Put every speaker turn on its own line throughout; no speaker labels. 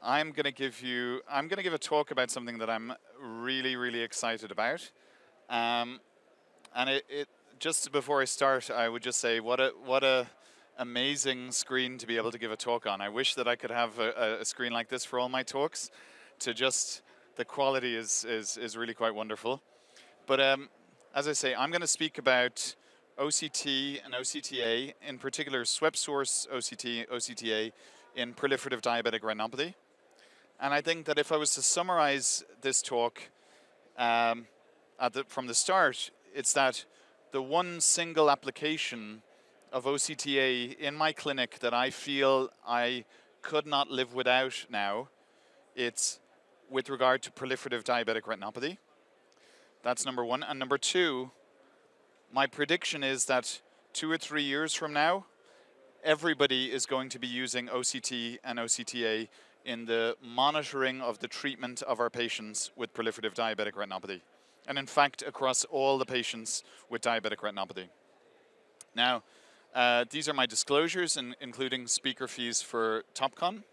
I'm going to give a talk about something that I'm really, really excited about. And just before I start, I would just say what a amazing screen to be able to give a talk on. I wish that I could have a screen like this for all my talks. The quality is really quite wonderful. But as I say, I'm going to speak about OCT and OCTA, in particular swept source OCT, OCTA in proliferative diabetic retinopathy. And I think that if I was to summarize this talk from the start, it's that the one single application of OCTA in my clinic that I feel I could not live without now, it's with regard to proliferative diabetic retinopathy. That's number one. And number two, my prediction is that 2 or 3 years from now, everybody is going to be using OCT and OCTA in the monitoring of the treatment of our patients with proliferative diabetic retinopathy. And in fact, across all the patients with diabetic retinopathy. Now, these are my disclosures, including speaker fees for Topcon.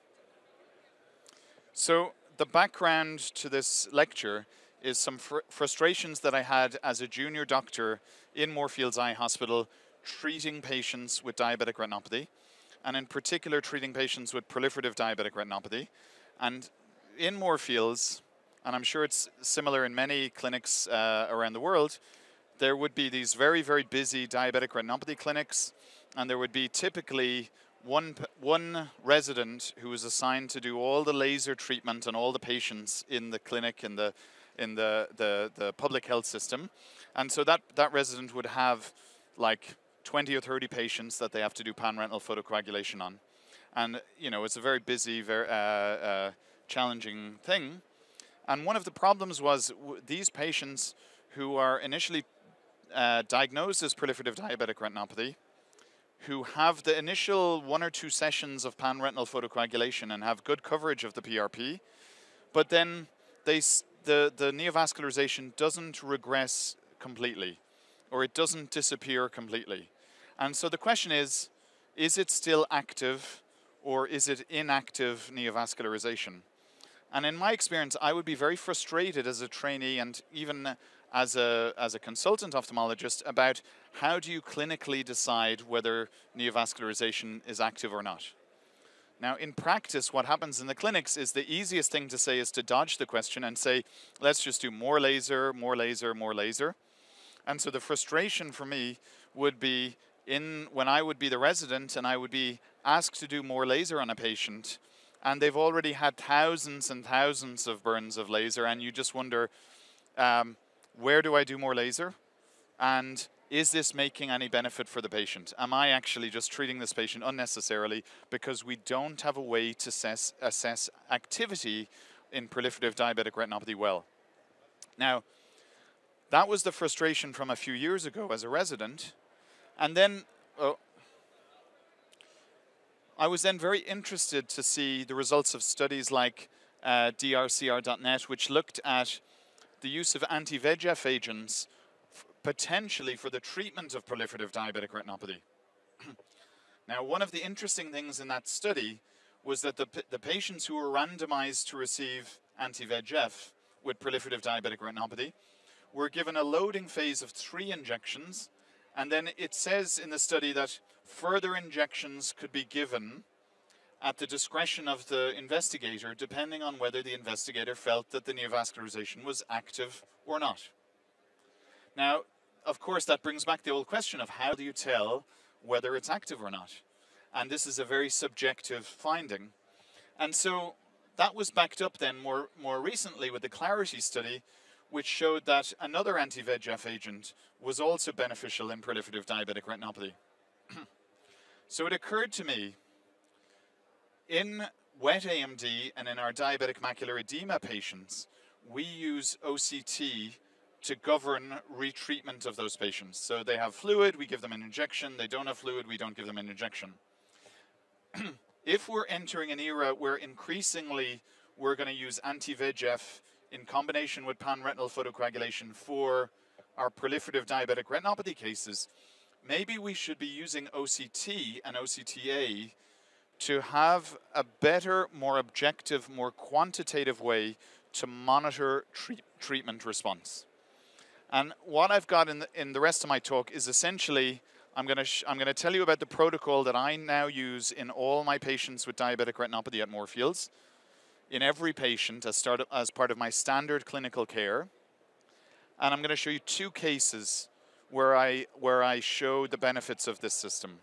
So the background to this lecture is some frustrations that I had as a junior doctor in Moorfields Eye Hospital treating patients with diabetic retinopathy, and in particular treating patients with proliferative diabetic retinopathy. And in Moorfields, and I'm sure it's similar in many clinics around the world, there would be these very, very busy diabetic retinopathy clinics, and there would be typically one resident who was assigned to do all the laser treatment on all the patients in the clinic, in the public health system. And so that resident would have like 20 or 30 patients that they have to do pan-retinal photocoagulation on. And, you know, it's a very busy, very challenging thing. And one of the problems was these patients who are initially diagnosed as proliferative diabetic retinopathy, who have the initial 1 or 2 sessions of pan-retinal photocoagulation and have good coverage of the PRP, but then the neovascularization doesn't regress completely, or it doesn't disappear completely. And so the question is it still active, or is it inactive neovascularization? And in my experience, I would be very frustrated as a trainee and even as a consultant ophthalmologist about how do you clinically decide whether neovascularization is active or not. Now, in practice, what happens in the clinics is the easiest thing to say is to dodge the question and say, let's just do more laser, more laser, more laser. And so the frustration for me would be when I would be the resident and I would be asked to do more laser on a patient, and they've already had thousands and thousands of burns of laser, and you just wonder, where do I do more laser? And is this making any benefit for the patient? Am I actually just treating this patient unnecessarily because we don't have a way to assess activity in proliferative diabetic retinopathy well? Now, that was the frustration from a few years ago as a resident. And then I was then very interested to see the results of studies like drcr.net, which looked at the use of anti-VEGF agents potentially for the treatment of proliferative diabetic retinopathy. Now, one of the interesting things in that study was that the patients who were randomized to receive anti-VEGF with proliferative diabetic retinopathy were given a loading phase of 3 injections, and then it says in the study that further injections could be given at the discretion of the investigator, depending on whether the investigator felt that the neovascularization was active or not. Now, of course, that brings back the old question of how do you tell whether it's active or not? And this is a very subjective finding. And so that was backed up then more recently with the Clarity study, which showed that another anti-VEGF agent was also beneficial in proliferative diabetic retinopathy. So it occurred to me, in wet AMD and in our diabetic macular edema patients, we use OCT to govern retreatment of those patients. So they have fluid, we give them an injection. They don't have fluid, we don't give them an injection. If we're entering an era where increasingly we're going to use anti-VEGF in combination with pan-retinal photocoagulation for our proliferative diabetic retinopathy cases, maybe we should be using OCT and OCTA to have a better, more objective, more quantitative way to monitor treatment response. And what I've got in the rest of my talk is essentially, I'm going to tell you about the protocol that I now use in all my patients with diabetic retinopathy at Moorfields, in every patient as part of my standard clinical care. And I'm going to show you 2 cases where I show the benefits of this system.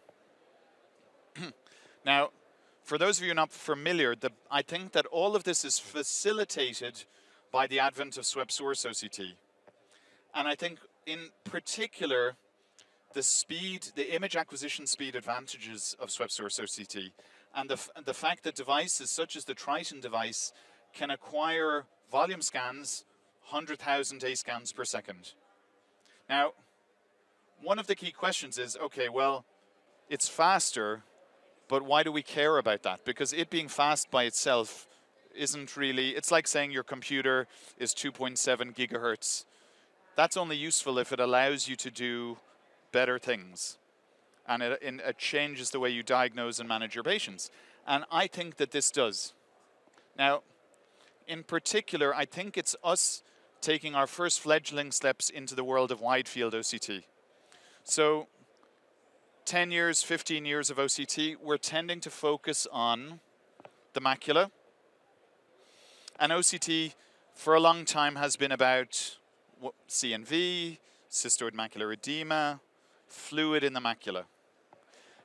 Now, for those of you not familiar, I think that all of this is facilitated by the advent of swept source OCT. And I think in particular, the image acquisition speed advantages of swept source OCT, and the fact that devices such as the Triton device can acquire volume scans, 100,000 A scans per second. Now, one of the key questions is, okay, well, it's faster, but why do we care about that? Because it being fast by itself isn't really, it's like saying your computer is 2.7 gigahertz. That's only useful if it allows you to do better things. And it changes the way you diagnose and manage your patients. And I think that this does. Now, in particular, I think it's us taking our first fledgling steps into the world of wide field OCT. So 10 years, 15 years of OCT, we're tending to focus on the macula. And OCT for a long time has been about CNV, cystoid macular edema, fluid in the macula.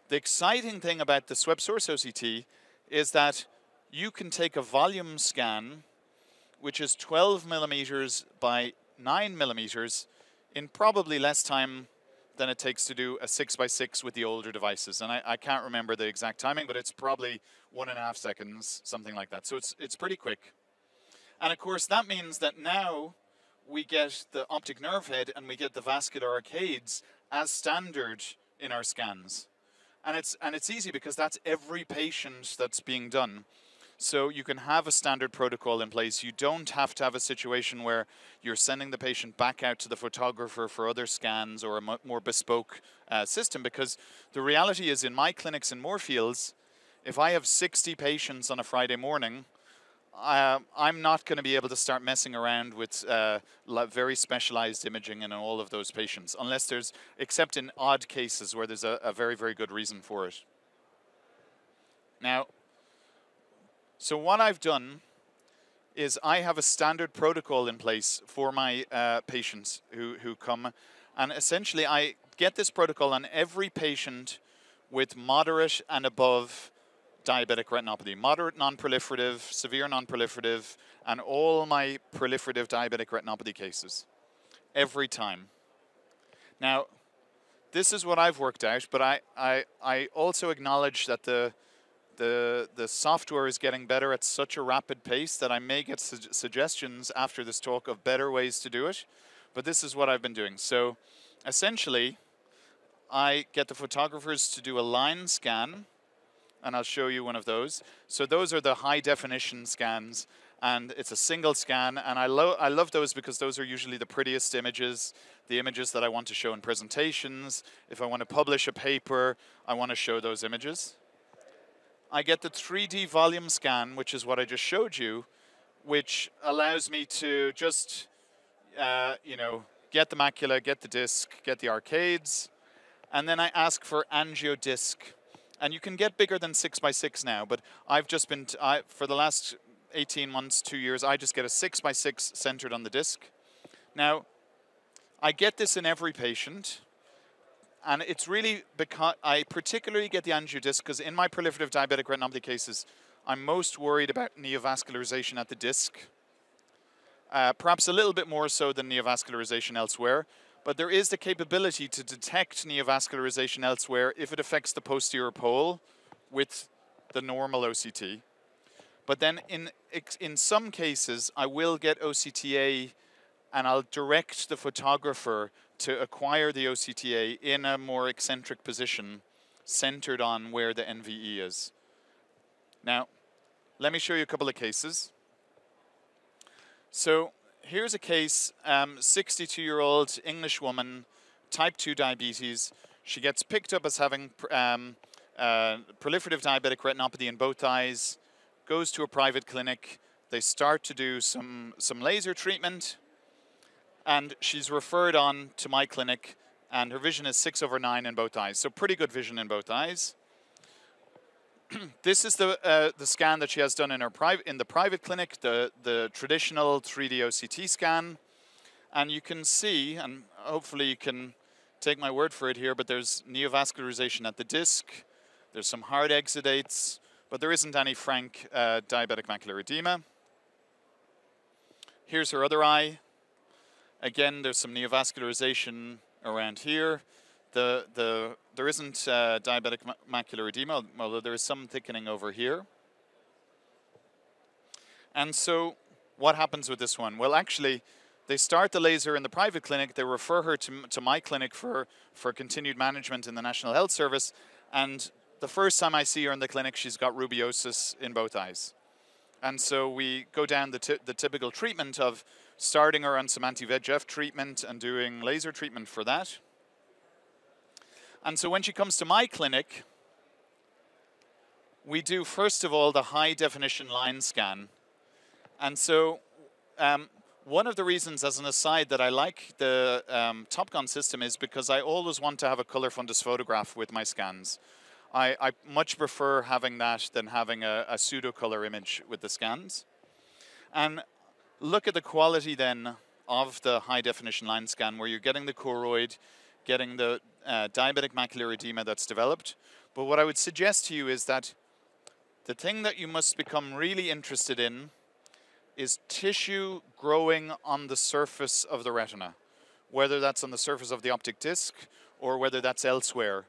The exciting thing about the swept source OCT is that you can take a volume scan, which is 12 millimeters by 9 millimeters, in probably less time than it takes to do a 6x6 with the older devices. And I can't remember the exact timing, but it's probably 1.5 seconds, something like that. So it's pretty quick. And of course, that means that now we get the optic nerve head and we get the vascular arcades as standard in our scans. And it's easy because that's every patient that's being done. So you can have a standard protocol in place. You don't have to have a situation where you're sending the patient back out to the photographer for other scans or a more bespoke system, because the reality is in my clinics in Moorfields, if I have 60 patients on a Friday morning, I'm not going to be able to start messing around with very specialized imaging in all of those patients, except in odd cases where there's a very, very good reason for it. Now, so what I've done is I have a standard protocol in place for my patients who come, and essentially I get this protocol on every patient with moderate and above diabetic retinopathy, moderate non-proliferative, severe non-proliferative, and all my proliferative diabetic retinopathy cases, every time. Now, this is what I've worked out, but I also acknowledge that the software is getting better at such a rapid pace that I may get suggestions after this talk of better ways to do it, but this is what I've been doing. So, essentially, I get the photographers to do a line scan, and I'll show you one of those. So those are the high definition scans, and it's a single scan, and I love those because those are usually the prettiest images, the images that I want to show in presentations. If I want to publish a paper, I want to show those images. I get the 3D volume scan, which is what I just showed you, which allows me to just, get the macula, get the disc, get the arcades, and then I ask for angiodisc. And you can get bigger than 6x6 now, but I've just been, for the last 18 months, 2 years, I just get a 6x6 centered on the disc. Now, I get this in every patient, and it's really because I particularly get the angiodisc because in my proliferative diabetic retinopathy cases, I'm most worried about neovascularization at the disc, perhaps a little bit more so than neovascularization elsewhere. But there is the capability to detect neovascularization elsewhere if it affects the posterior pole with the normal OCT. But then in some cases, I will get OCTA and I'll direct the photographer to acquire the OCTA in a more eccentric position centered on where the NVE is. Now, let me show you a couple of cases. So, here's a case, 62-year-old English woman, type 2 diabetes. She gets picked up as having proliferative diabetic retinopathy in both eyes, goes to a private clinic. They start to do some laser treatment, and she's referred on to my clinic, and her vision is 6/9 in both eyes. So pretty good vision in both eyes. This is the scan that she has done in the private clinic, the traditional 3D OCT scan, and you can see, and hopefully you can take my word for it here, but there's neovascularization at the disc. There's some hard exudates, but there isn't any frank diabetic macular edema. Here's her other eye. Again, there's some neovascularization around here. There isn't diabetic macular edema, although there is some thickening over here. And so what happens with this one? Well, actually, they start the laser in the private clinic. They refer her to my clinic for continued management in the National Health Service. And the first time I see her in the clinic, she's got rubeosis in both eyes. And so we go down the typical treatment of starting her on some anti-VEGF treatment and doing laser treatment for that. And so when she comes to my clinic, we do, first of all, the high-definition line scan. And so one of the reasons, as an aside, that I like the Topcon system is because I always want to have a color fundus photograph with my scans. I much prefer having that than having a pseudo-color image with the scans. And look at the quality then of the high-definition line scan, where you're getting the choroid, getting the diabetic macular edema that's developed. But what I would suggest to you is that the thing that you must become really interested in is tissue growing on the surface of the retina, whether that's on the surface of the optic disc or whether that's elsewhere.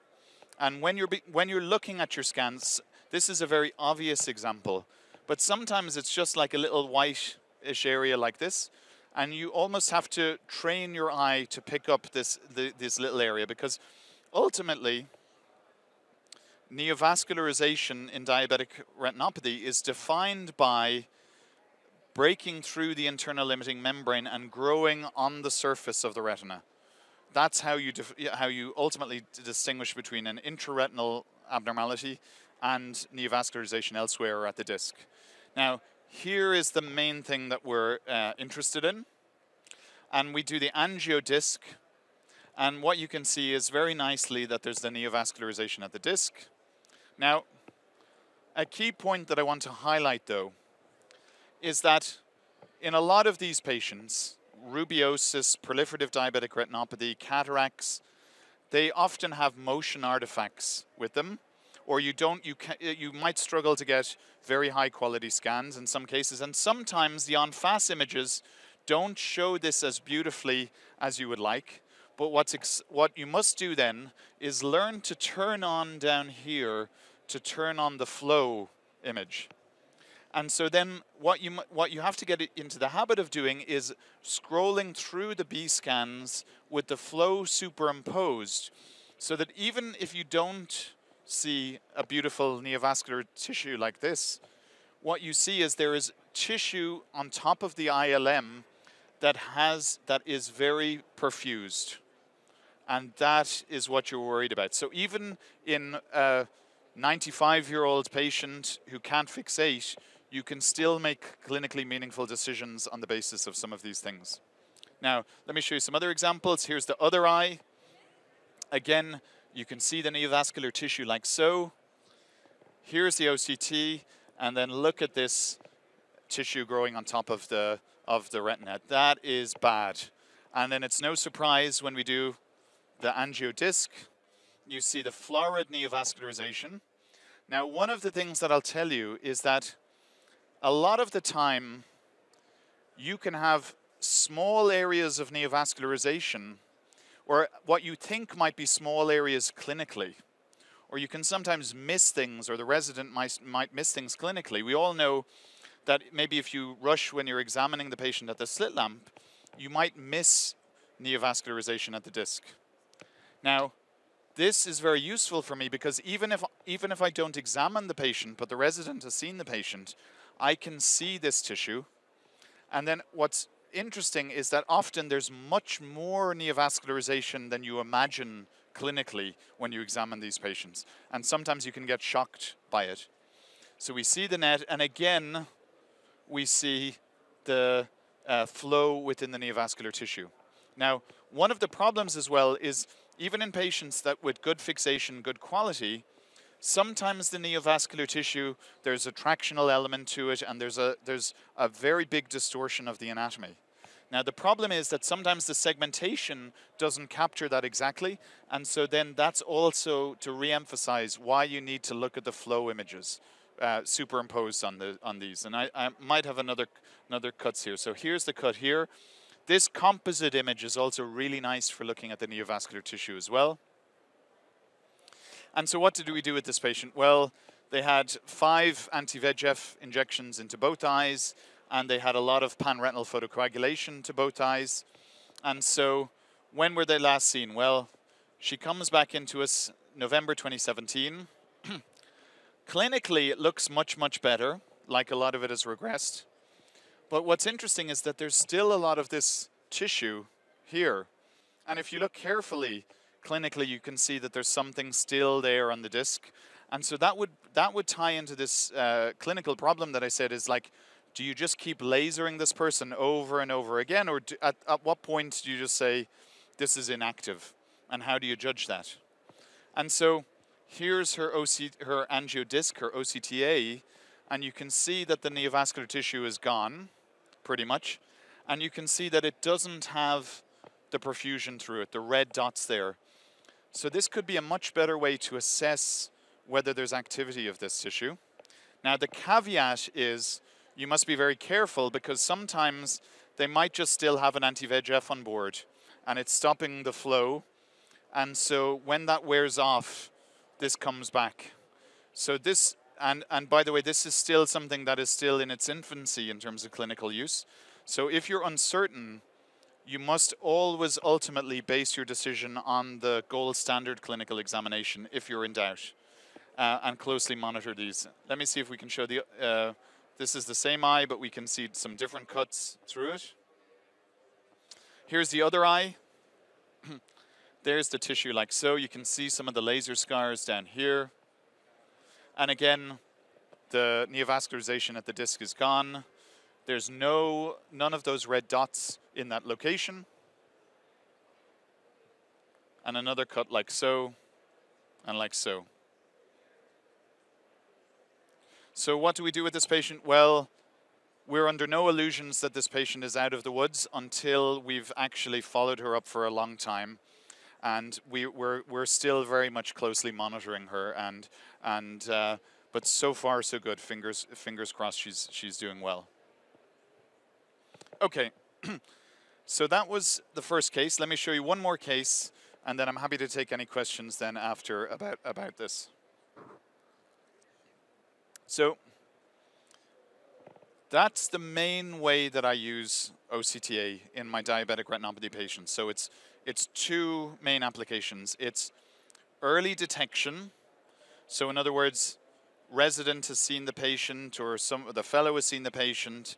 And when you're looking at your scans, this is a very obvious example, but sometimes it's just like a little white-ish area like this, and you almost have to train your eye to pick up this little area, because ultimately neovascularization in diabetic retinopathy is defined by breaking through the internal limiting membrane and growing on the surface of the retina. That's how you ultimately distinguish between an intraretinal abnormality and neovascularization elsewhere or at the disc. Now, here is the main thing that we're interested in. And we do the angiodisc. And what you can see is very nicely that there's the neovascularization at the disc. Now, a key point that I want to highlight, though, is that in a lot of these patients, rubeosis, proliferative diabetic retinopathy, cataracts, they often have motion artifacts with them, or you might struggle to get very high quality scans in some cases, and sometimes the en face images don't show this as beautifully as you would like. But what you must do then is learn to turn on down here to turn on the flow image. And so then what you have to get into the habit of doing is scrolling through the B scans with the flow superimposed, so that even if you don't see a beautiful neovascular tissue like this, what you see is there is tissue on top of the ILM that is very perfused. And that is what you're worried about. So even in a 95-year-old patient who can't fixate, you can still make clinically meaningful decisions on the basis of some of these things. Now, let me show you some other examples. Here's the other eye. Again, you can see the neovascular tissue like so. Here's the OCT, and then look at this tissue growing on top of the retina. That is bad. And then it's no surprise when we do the angiodisc, you see the florid neovascularization. Now, one of the things that I'll tell you is that a lot of the time, you can have small areas of neovascularization, or what you think might be small areas clinically, or you can sometimes miss things, or the resident might miss things clinically. We all know that maybe if you rush when you're examining the patient at the slit lamp, you might miss neovascularization at the disc. Now, this is very useful for me because even if I don't examine the patient, but the resident has seen the patient, I can see this tissue. And then what's interesting is that often there's much more neovascularization than you imagine clinically when you examine these patients. And sometimes you can get shocked by it. So we see the net, and again, we see the flow within the neovascular tissue. Now, one of the problems as well is even in patients that with good fixation, good quality, sometimes the neovascular tissue, there's a tractional element to it, and there's a very big distortion of the anatomy. Now, the problem is that sometimes the segmentation doesn't capture that exactly, and so then that's also to re-emphasize why you need to look at the flow images superimposed on these. And I might have another cuts here. So here's the cut here. This composite image is also really nice for looking at the neovascular tissue as well. And so what did we do with this patient? Well, they had 5 anti-VEGF injections into both eyes, and they had a lot of panretinal photocoagulation to both eyes. And so when were they last seen? Well, she comes back into us November 2017. Clinically, it looks much, much better, like a lot of it has regressed. But what's interesting is that there's still a lot of this tissue here. And if you look carefully, clinically, you can see that there's something still there on the disc. And so that would tie into this clinical problem that I said is like, do you just keep lasering this person over and over again? Or at what point do you just say, this is inactive? And how do you judge that? And so here's her angiodisc, her OCTA, and you can see that the neovascular tissue is gone, pretty much. And you can see that it doesn't have the perfusion through it, the red dots there. So this could be a much better way to assess whether there's activity of this tissue. Now the caveat is you must be very careful because sometimes they might just still have an anti-VEGF on board and it's stopping the flow. And so when that wears off, this comes back. So this, and by the way, this is still something that is still in its infancy in terms of clinical use. So if you're uncertain, you must always ultimately base your decision on the gold standard clinical examination if you're in doubt, and closely monitor these. Let me see if we can show the, this is the same eye, but we can see some different cuts through it. Here's the other eye. There's the tissue like so. You can see some of the laser scars down here. And again, the neovascularization at the disc is gone. There's none of those red dots in that location. And another cut like so, and like so. So what do we do with this patient? Well, we're under no illusions that this patient is out of the woods until we've actually followed her up for a long time. And we're still very much closely monitoring her, but so far so good. Fingers crossed, she's doing well. Okay, so that was the first case. Let me show you one more case, and then I'm happy to take any questions then after about this. So that's the main way that I use OCTA in my diabetic retinopathy patients. So it's 2 main applications. It's early detection. So in other words, resident has seen the patient or the fellow has seen the patient,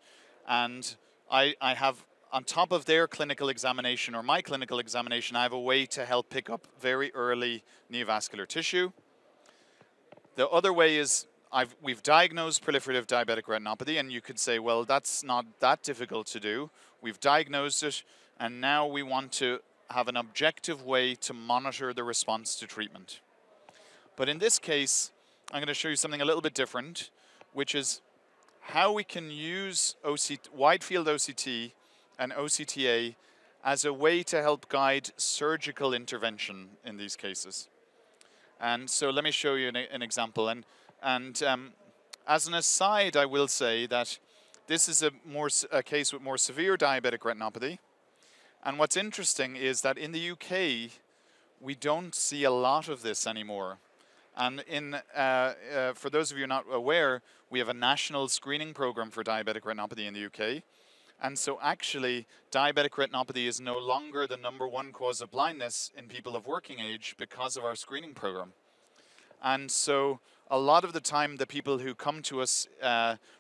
and I have, on top of their clinical examination or my clinical examination, I have a way to help pick up very early neovascular tissue. The other way is we've diagnosed proliferative diabetic retinopathy, and you could say, well, that's not that difficult to do. We've diagnosed it, and now we want to have an objective way to monitor the response to treatment. But in this case, I'm going to show you something a little bit different, which is how we can use wide field OCT and OCTA as a way to help guide surgical intervention in these cases. And so let me show you an example. And as an aside, I will say that this is a case with more severe diabetic retinopathy. And what's interesting is that in the UK, we don't see a lot of this anymore. And for those of you not aware, we have a national screening program for diabetic retinopathy in the UK. And so actually, diabetic retinopathy is no longer the #1 cause of blindness in people of working age because of our screening program. And so a lot of the time, the people who come to us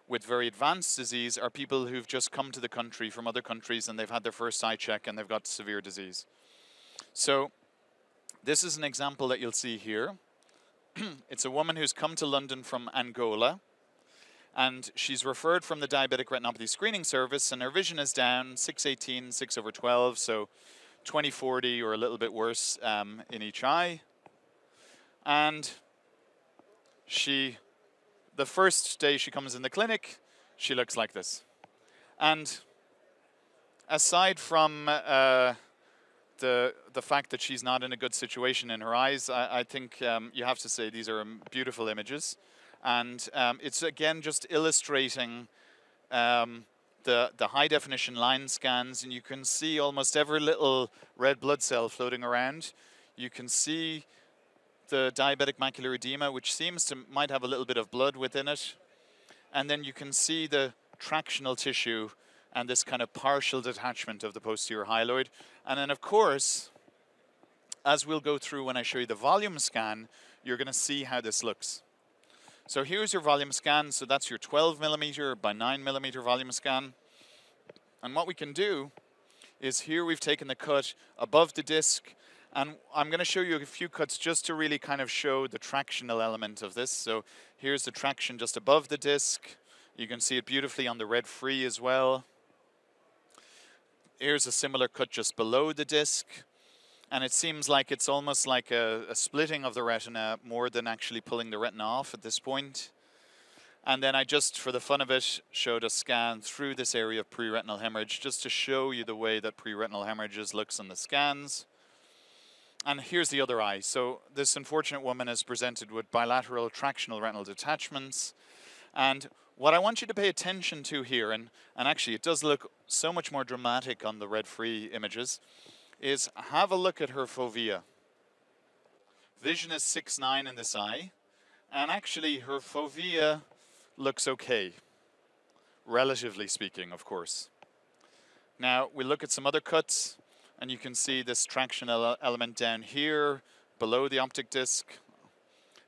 with very advanced disease are people who've just come to the country from other countries and they've had their first eye check and they've got severe disease. So This is an example that you'll see here. It's a woman who's come to London from Angola, and she's referred from the Diabetic Retinopathy Screening Service, and her vision is down 6/18, 6/12, so 20/40 or a little bit worse in each eye. And the first day she comes in the clinic, she looks like this. And aside from the fact that she's not in a good situation in her eyes, I think you have to say these are beautiful images. And it's again just illustrating the high definition line scans, and you can see almost every little red blood cell floating around. You can see the diabetic macular edema, which might have a little bit of blood within it. And then you can see the tractional tissue and this kind of partial detachment of the posterior hyaloid. And then of course, as we'll go through when I show you the volume scan, you're going to see how this looks. So here's your volume scan. So that's your 12 millimeter by 9 millimeter volume scan. And what we can do is here we've taken the cut above the disc, and I'm going to show you a few cuts just to really kind of show the tractional element of this. So here's the traction just above the disc. You can see it beautifully on the red free as well. Here's a similar cut just below the disc. And it seems like it's almost like a splitting of the retina more than actually pulling the retina off at this point. And then I just, for the fun of it, showed a scan through this area of pre-retinal hemorrhage just to show you the way that pre-retinal hemorrhages looks on the scans. And here's the other eye. So this unfortunate woman is presented with bilateral tractional retinal detachments. And what I want you to pay attention to here, and actually it does look so much more dramatic on the red free images, is have a look at her fovea. Vision is 6/9 in this eye, and actually her fovea looks okay, relatively speaking, of course. Now we look at some other cuts, and you can see this traction element down here, below the optic disc,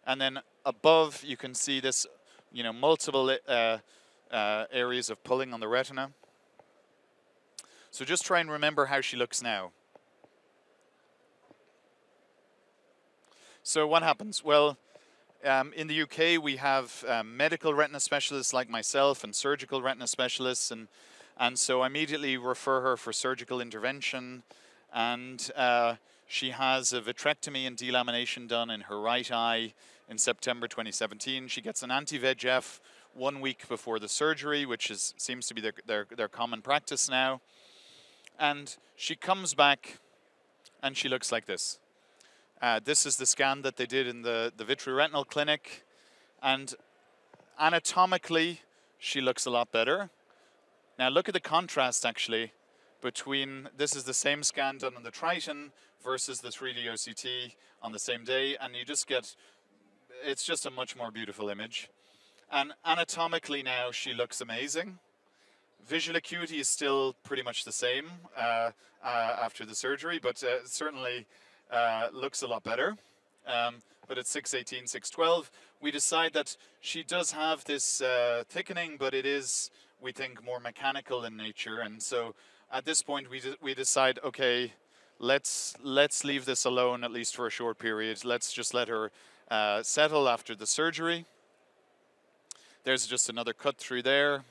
and then above you can see this, multiple areas of pulling on the retina. So just try and remember how she looks now. So what happens? Well, in the UK we have medical retina specialists like myself and surgical retina specialists, and so I immediately refer her for surgical intervention, and she has a vitrectomy and delamination done in her right eye in September 2017. She gets an anti-VEGF 1 week before the surgery, which seems to be their common practice now. And she comes back and she looks like this. This is the scan that they did in the vitreoretinal clinic, and anatomically she looks a lot better. Now look at the contrast actually between, this is the same scan done on the Triton versus the 3D OCT on the same day, and you just get, it's just a much more beautiful image. And anatomically now she looks amazing. Visual acuity is still pretty much the same after the surgery, but certainly looks a lot better. But at 6/18, 6/12, we decide that she does have this thickening, but it is, we think, more mechanical in nature. And so at this point we decide, okay, let's leave this alone at least for a short period. Let's just let her settle after the surgery. There's just another cut through there.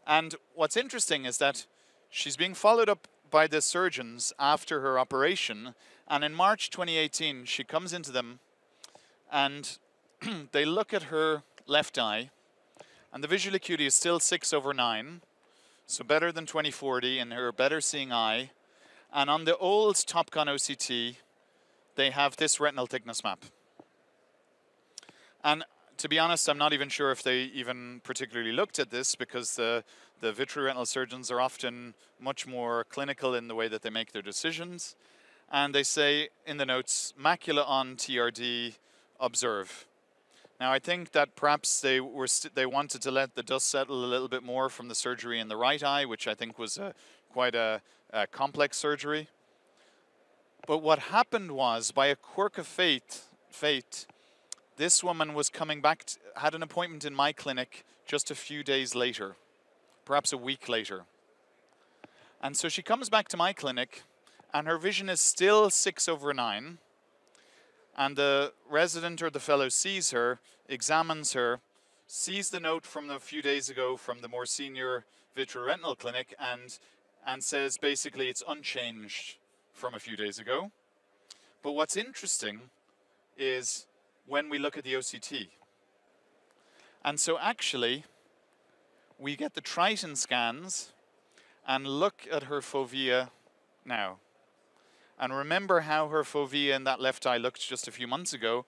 And what's interesting is that she's being followed up by the surgeons after her operation, and in March 2018 she comes into them and they look at her left eye, and the visual acuity is still 6/9, so better than 20/40 in her better seeing eye. And on the old Topcon OCT they have this retinal thickness map. And to be honest, I'm not even sure if they even particularly looked at this, because the vitreoretinal surgeons are often much more clinical in the way that they make their decisions. And they say in the notes, macula on TRD, observe. Now I think that perhaps they wanted to let the dust settle a little bit more from the surgery in the right eye, which I think was quite a complex surgery. But what happened was, by a quirk of fate, this woman was coming back, had an appointment in my clinic just a few days later, perhaps a week later. And so she comes back to my clinic, and her vision is still 6/9, and the resident or the fellow sees her, examines her, sees the note from a few days ago from the more senior vitreoretinal clinic, and says basically it's unchanged from a few days ago. But what's interesting is when we look at the OCT. And so actually, we get the Triton scans and look at her fovea now. And remember how her fovea in that left eye looked just a few months ago.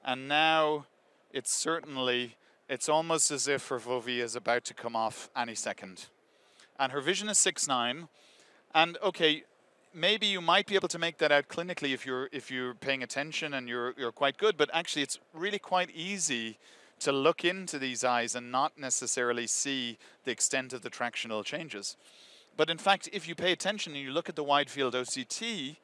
And now it's almost as if her fovea is about to come off any second. And her vision is 6/9. And okay, maybe you might be able to make that out clinically if you're paying attention and you're quite good, but actually it's really quite easy to look into these eyes and not necessarily see the extent of the tractional changes. But in fact, if you pay attention and you look at the wide field OCT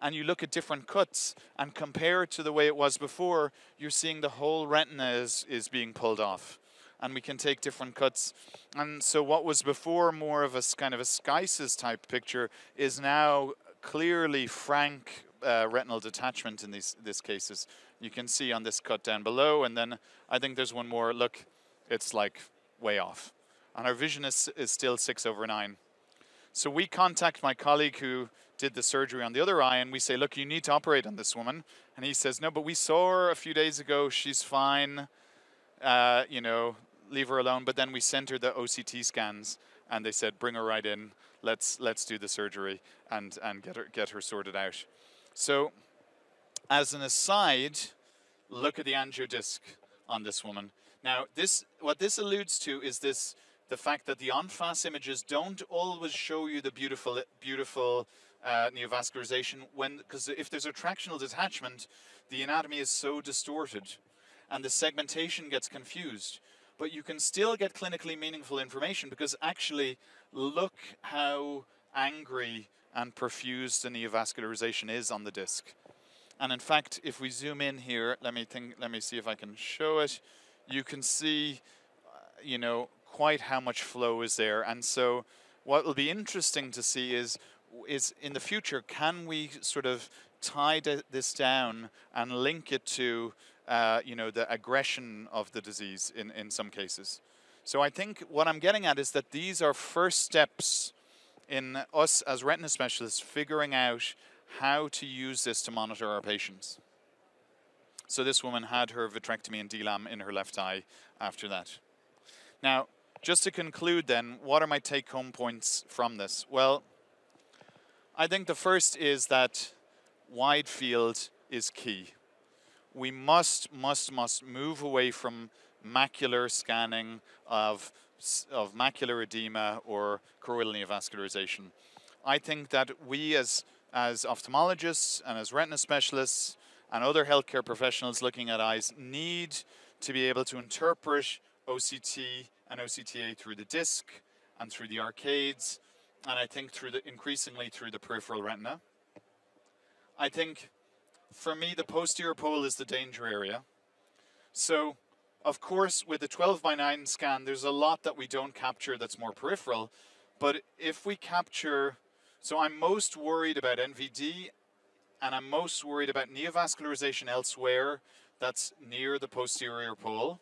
and you look at different cuts and compare it to the way it was before, you're seeing the whole retina is being pulled off. And we can take different cuts. And so what was before more of a kind of a schisis type picture is now clearly frank retinal detachment in these cases. You can see on this cut down below, and then I think there's one more. Look, it's like way off. And our vision is still 6/9. So we contact my colleague who did the surgery on the other eye, and we say, look, you need to operate on this woman. And he says, no, but we saw her a few days ago. She's fine. You know, leave her alone. But then we sent her the OCT scans, and they said, bring her right in. Let's do the surgery and get her sorted out. So, as an aside, look at the angiodisc on this woman. Now, what this alludes to is the fact that the en face images don't always show you the beautiful neovascularization, because if there's a tractional detachment, the anatomy is so distorted and the segmentation gets confused. But you can still get clinically meaningful information, because actually look how angry and perfused the neovascularization is on the disc. And in fact, if we zoom in here, let me see if I can show it. You can see, you know, quite how much flow is there. And so what will be interesting to see is in the future, can we sort of tie this down and link it to you know, the aggression of the disease in some cases. So I think what I'm getting at is that these are first steps in us as retina specialists figuring out how to use this to monitor our patients. So this woman had her vitrectomy and DLAM in her left eye after that. Now, just to conclude then, what are my take-home points from this? Well, I think the first is that wide field is key. We must move away from macular scanning of macular edema or choroidal neovascularization. I think that we as ophthalmologists and as retina specialists and other healthcare professionals looking at eyes need to be able to interpret OCT and OCTA through the disc and through the arcades, and I think increasingly through the peripheral retina. I think for me the posterior pole is the danger area. So of course with the 12/9 scan there's a lot that we don't capture that's more peripheral, but if we capture, so I'm most worried about NVD and I'm most worried about neovascularization elsewhere that's near the posterior pole.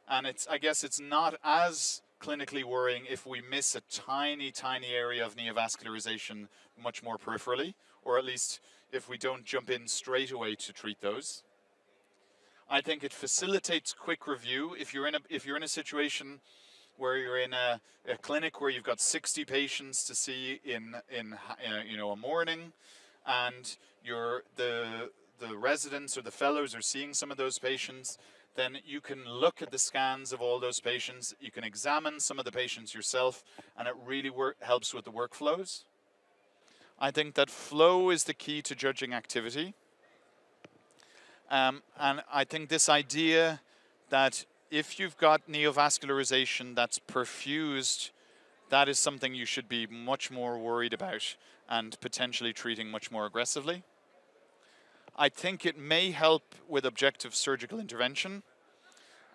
And I guess it's not as clinically worrying if we miss a tiny area of neovascularization much more peripherally, or at least if we don't jump in straight away to treat those. I think it facilitates quick review. If you're in a situation where you're in a clinic where you've got 60 patients to see in you know, a morning, and the residents or the fellows are seeing some of those patients, then you can look at the scans of all those patients, you can examine some of the patients yourself, and it really helps with the workflows. I think that flow is the key to judging activity. And I think this idea that if you've got neovascularization that's perfused, that is something you should be much more worried about and potentially treating much more aggressively. I think it may help with objective surgical intervention,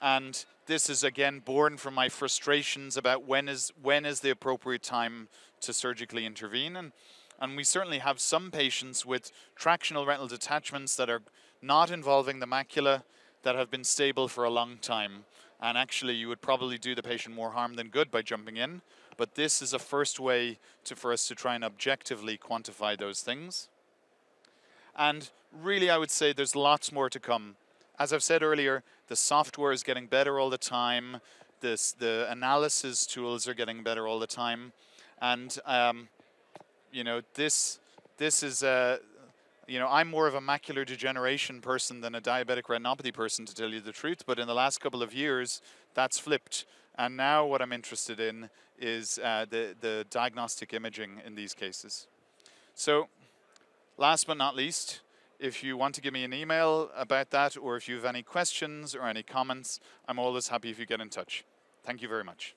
and this is again born from my frustrations about when is the appropriate time to surgically intervene. And And we certainly have some patients with tractional retinal detachments that are not involving the macula that have been stable for a long time. And actually, you would probably do the patient more harm than good by jumping in. But this is a first way for us to try and objectively quantify those things. And really, I would say there's lots more to come. As I've said earlier, the software is getting better all the time. The analysis tools are getting better all the time. And, you know, this is you know, I'm more of a macular degeneration person than a diabetic retinopathy person, to tell you the truth. But in the last couple of years, that's flipped. And now what I'm interested in is the diagnostic imaging in these cases. So last but not least, if you want to give me an email about that, or if you have any questions or any comments, I'm always happy if you get in touch. Thank you very much.